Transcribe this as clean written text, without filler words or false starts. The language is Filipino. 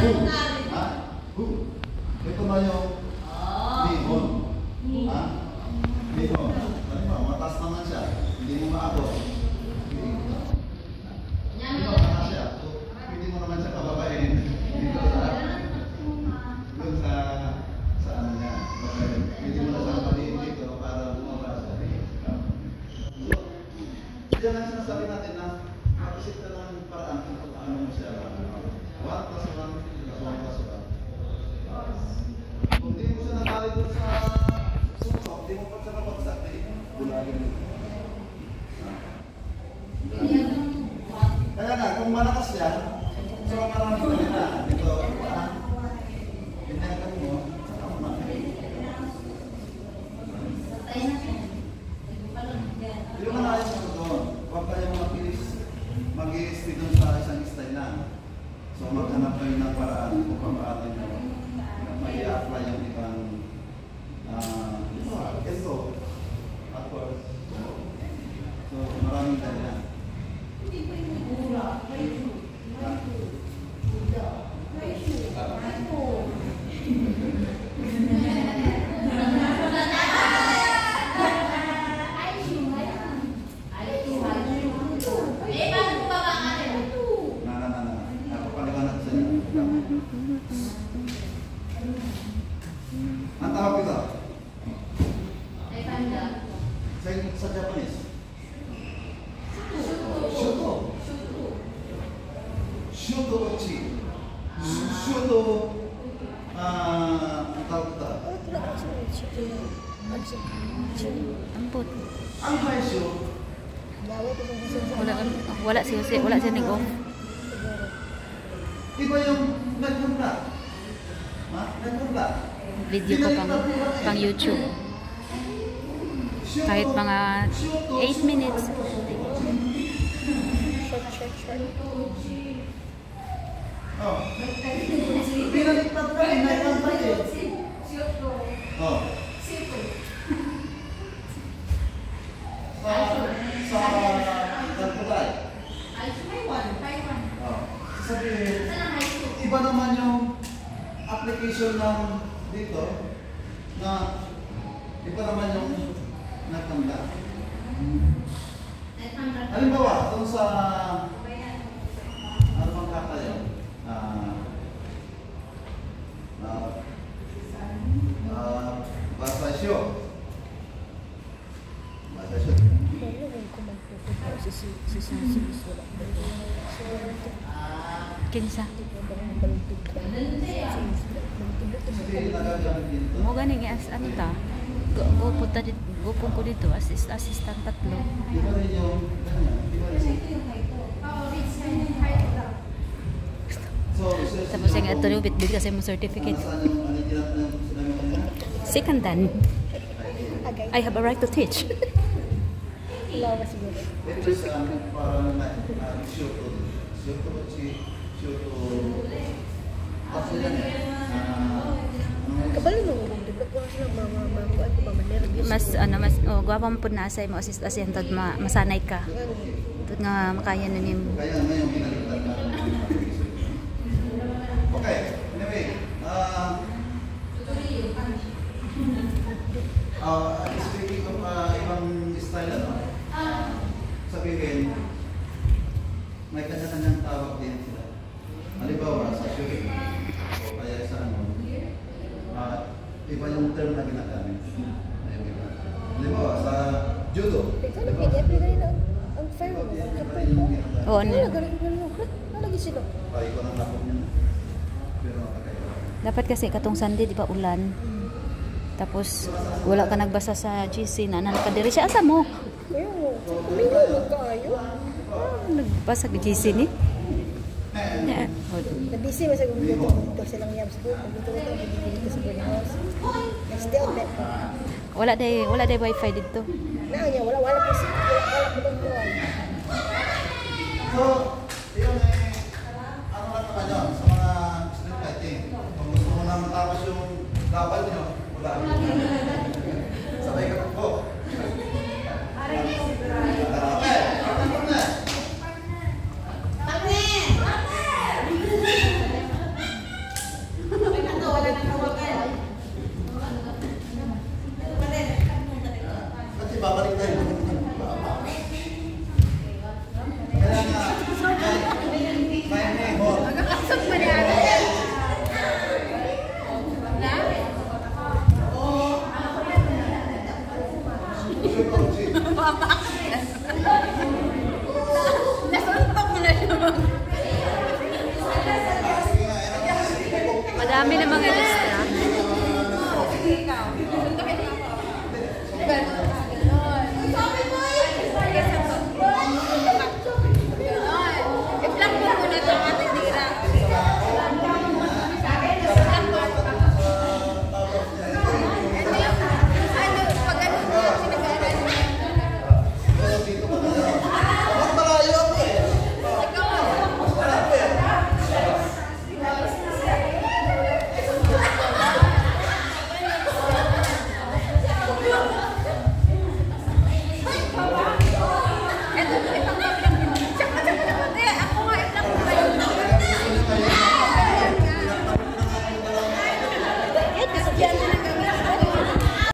who. Ha? Who. Ito ba yung Nihon? Ha? Nihon. Ano ba? Matas naman siya. Hindi mo maabot. Ito, matas siya. So, hindi mo naman siya kababain. Dito sa ano niya. Hindi mo na siya maliin dito para bumaba siya. Diyan lang sinasabi natin na mag-isip ka ng paraan kung paano mo siya 1 plus 1 plus 1 plus 1. Kung di mo siya nakali doon sa susok, di mo pa siya napagsak, bulagin mo. Kaya nga, kung malakas yan, so marami ka nila. Dito, binayagan mo, saka mo na. Yung manayos mo doon, huwag kayo mag-i-stay doon sa isang style lang. So maghanap kayo ng paraan kung paano nyo mag-i-apply yung ibang ito, at course. So maraming dahilan. Ang tawag ito? Sa Japanese? Shuto. Shuto uchi. Shuto, ang tawag ito? Ampun. Ang haisyo. Wala siya nag-off. Iba yung nagpunta. Ha? Nagpunta. Video ko pang YouTube. Kahit mga 8 minutes. Short. Oh. Pinaliktad ka rin, nagpunta eh. Oh. Sa nagpunta. Oh. Sabihin, iba naman yung application ng dito na iba naman yung nagtanda. Halimbawa, doon sa ano bang kata yun? Basasyo. Kinsa? Mo gani nga as ano ta? Go punta dito, go ko dito assistant tatlo. Tapos yung ito yung bit kasi mo certificate. Second dan. I have a right to teach. Lawa siguro. Kabalo nung dito ko sila mas gwapa mo pud na asay mo assistant tad masanay ka. Tud nga makaya na nimo. Okay, anyway, speaking of ibang style, sabihin, may kanya-kanyang tawag din sila. Halimbawa, sa shooting, o kaya sa ano, iba yung term na ginagamit. Halimbawa, sa judo. ang firm. Oo, ano? Lagi sila. Paiko ng lapok niya. Pero Dapat kasi katong Sunday di ba ulan. Tapos wala ka nagbasa sa GC na nakadiri siya asa mo. Kaya mo, kumingo magkaayo. Nagbasa sa GC ni. Nabisi mo sa dito silang yam siguro. Dito sa greenhouse. Still net. Wala day wifi dito. Naanya wala po si wala po doon. so, yun ano lang naman yun sa mga street fighting. Kung gusto mo na matapos yung laban nyo, wala. Sabay ka po. Dami na mga lista. Ikaw.